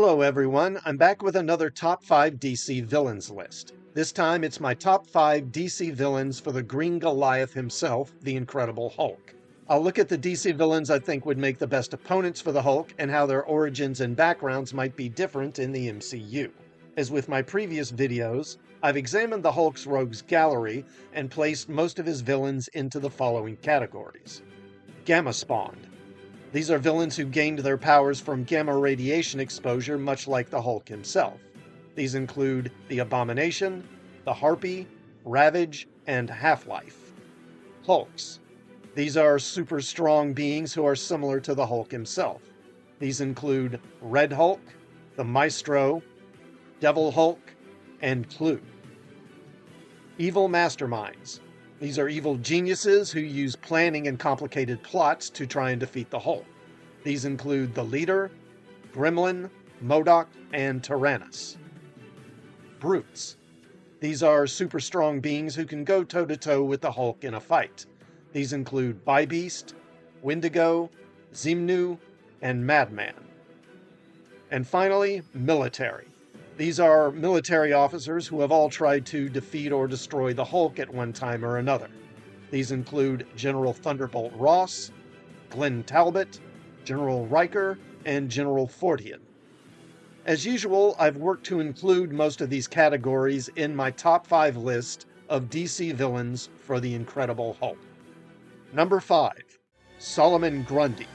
Hello everyone, I'm back with another top 5 DC villains list. This time it's my top 5 DC villains for the Green Goliath himself, the Incredible Hulk. I'll look at the DC villains I think would make the best opponents for the Hulk and how their origins and backgrounds might be different in the MCU. As with my previous videos, I've examined the Hulk's rogues gallery and placed most of his villains into the following categories. Gamma Spawned. These are villains who gained their powers from gamma radiation exposure, much like the Hulk himself. These include the Abomination, the Harpy, Ravage, and Half-Life. Hulks. These are super strong beings who are similar to the Hulk himself. These include Red Hulk, the Maestro, Devil Hulk, and Clue. Evil Masterminds. These are evil geniuses who use planning and complicated plots to try and defeat the Hulk. These include the Leader, Gremlin, MODOK, and Tyrannus. Brutes. These are super strong beings who can go toe-to-toe with the Hulk in a fight. These include Bybeast, Wendigo, Xemnu, and Madman. And finally, Military. These are military officers who have all tried to defeat or destroy the Hulk at one time or another. These include General Thunderbolt Ross, Glenn Talbot, General Riker, and General Fortian. As usual, I've worked to include most of these categories in my top 5 list of DC villains for the Incredible Hulk. Number 5. Solomon Grundy.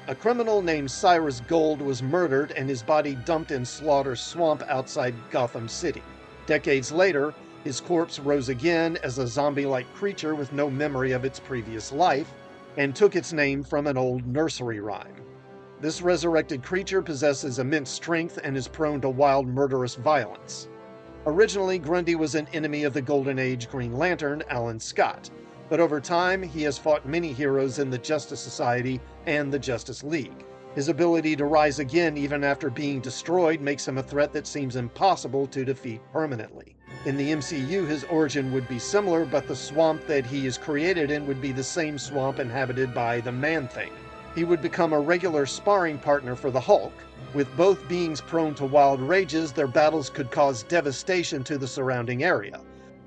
A criminal named Cyrus Gold was murdered and his body dumped in Slaughter Swamp outside Gotham City. Decades later, his corpse rose again as a zombie-like creature with no memory of its previous life, and took its name from an old nursery rhyme. This resurrected creature possesses immense strength and is prone to wild, murderous violence. Originally, Grundy was an enemy of the Golden Age Green Lantern, Alan Scott, but over time, he has fought many heroes in the Justice Society and the Justice League. His ability to rise again even after being destroyed makes him a threat that seems impossible to defeat permanently. In the MCU, his origin would be similar, but the swamp that he is created in would be the same swamp inhabited by the Man-Thing. He would become a regular sparring partner for the Hulk. With both beings prone to wild rages, their battles could cause devastation to the surrounding area,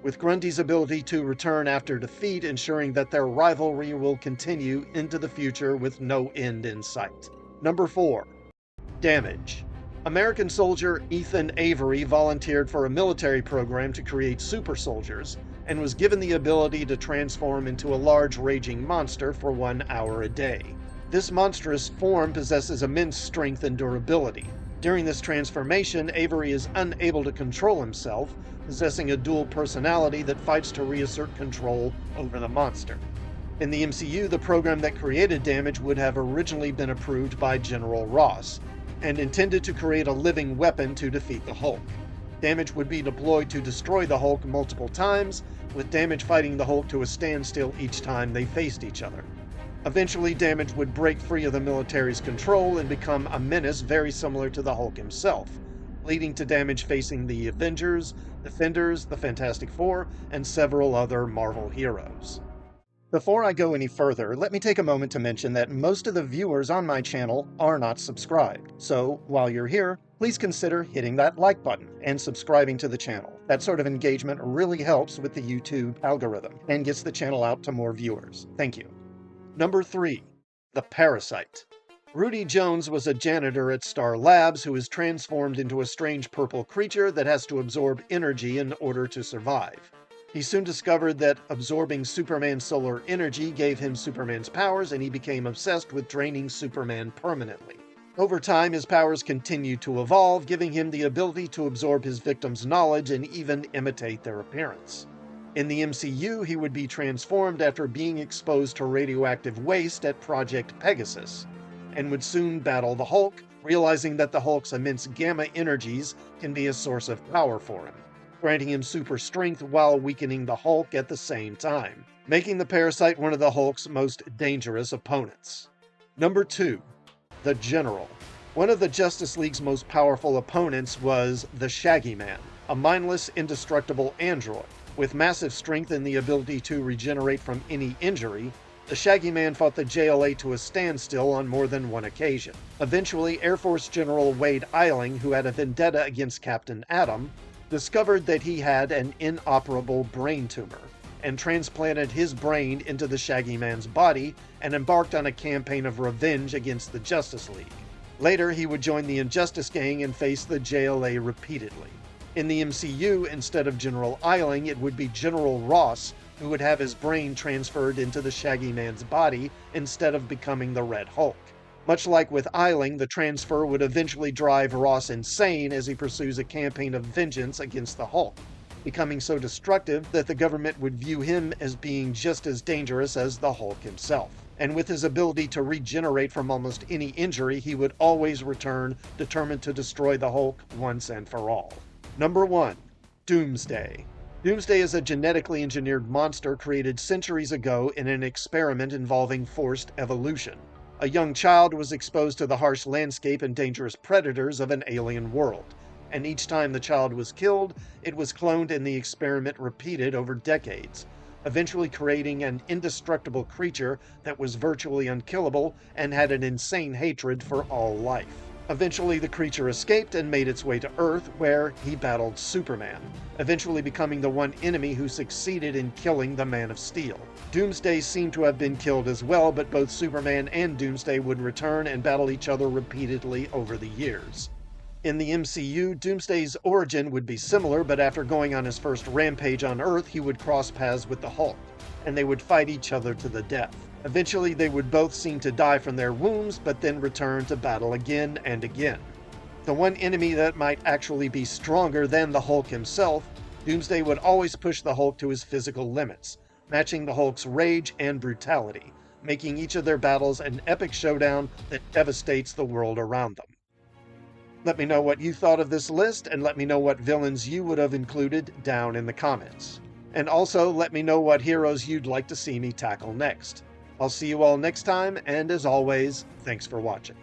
with Grundy's ability to return after defeat ensuring that their rivalry will continue into the future with no end in sight. Number 4. Damage. American soldier Ethan Avery volunteered for a military program to create super soldiers, and was given the ability to transform into a large raging monster for 1 hour a day. This monstrous form possesses immense strength and durability. During this transformation, Avery is unable to control himself, possessing a dual personality that fights to reassert control over the monster. In the MCU, the program that created Damage would have originally been approved by General Ross, and intended to create a living weapon to defeat the Hulk. Damage would be deployed to destroy the Hulk multiple times, with Damage fighting the Hulk to a standstill each time they faced each other. Eventually, Damage would break free of the military's control and become a menace very similar to the Hulk himself, leading to Damage facing the Avengers, Defenders, the Fantastic Four, and several other Marvel heroes. Before I go any further, let me take a moment to mention that most of the viewers on my channel are not subscribed. So, while you're here, please consider hitting that like button and subscribing to the channel. That sort of engagement really helps with the YouTube algorithm and gets the channel out to more viewers. Thank you. Number 3. The Parasite. Rudy Jones was a janitor at Star Labs who is transformed into a strange purple creature that has to absorb energy in order to survive. He soon discovered that absorbing Superman's solar energy gave him Superman's powers, and he became obsessed with draining Superman permanently. Over time, his powers continued to evolve, giving him the ability to absorb his victims' knowledge and even imitate their appearance. In the MCU, he would be transformed after being exposed to radioactive waste at Project Pegasus, and would soon battle the Hulk, realizing that the Hulk's immense gamma energies can be a source of power for him, granting him super strength while weakening the Hulk at the same time, making the Parasite one of the Hulk's most dangerous opponents. Number 2. The General. One of the Justice League's most powerful opponents was the Shaggy Man, a mindless, indestructible android. With massive strength and the ability to regenerate from any injury, The Shaggy Man fought the JLA to a standstill on more than one occasion. Eventually, Air Force General Wade Eiling, who had a vendetta against Captain Atom, discovered that he had an inoperable brain tumor, and transplanted his brain into the Shaggy Man's body and embarked on a campaign of revenge against the Justice League. Later, he would join the Injustice Gang and face the JLA repeatedly. In the MCU, instead of General Eiling, it would be General Ross who would have his brain transferred into the Shaggy Man's body instead of becoming the Red Hulk. Much like with Eiling, the transfer would eventually drive Ross insane as he pursues a campaign of vengeance against the Hulk, becoming so destructive that the government would view him as being just as dangerous as the Hulk himself. And with his ability to regenerate from almost any injury, he would always return, determined to destroy the Hulk once and for all. Number 1. Doomsday. Doomsday is a genetically engineered monster created centuries ago in an experiment involving forced evolution. A young child was exposed to the harsh landscape and dangerous predators of an alien world, and each time the child was killed, it was cloned and the experiment repeated over decades, eventually creating an indestructible creature that was virtually unkillable and had an insane hatred for all life. Eventually, the creature escaped and made its way to Earth, where he battled Superman, eventually becoming the one enemy who succeeded in killing the Man of Steel. Doomsday seemed to have been killed as well, but both Superman and Doomsday would return and battle each other repeatedly over the years. In the MCU, Doomsday's origin would be similar, but after going on his first rampage on Earth, he would cross paths with the Hulk, and they would fight each other to the death. Eventually, they would both seem to die from their wounds, but then return to battle again and again. The one enemy that might actually be stronger than the Hulk himself, Doomsday would always push the Hulk to his physical limits, matching the Hulk's rage and brutality, making each of their battles an epic showdown that devastates the world around them. Let me know what you thought of this list, and let me know what villains you would have included down in the comments. And also, let me know what heroes you'd like to see me tackle next. I'll see you all next time, and as always, thanks for watching.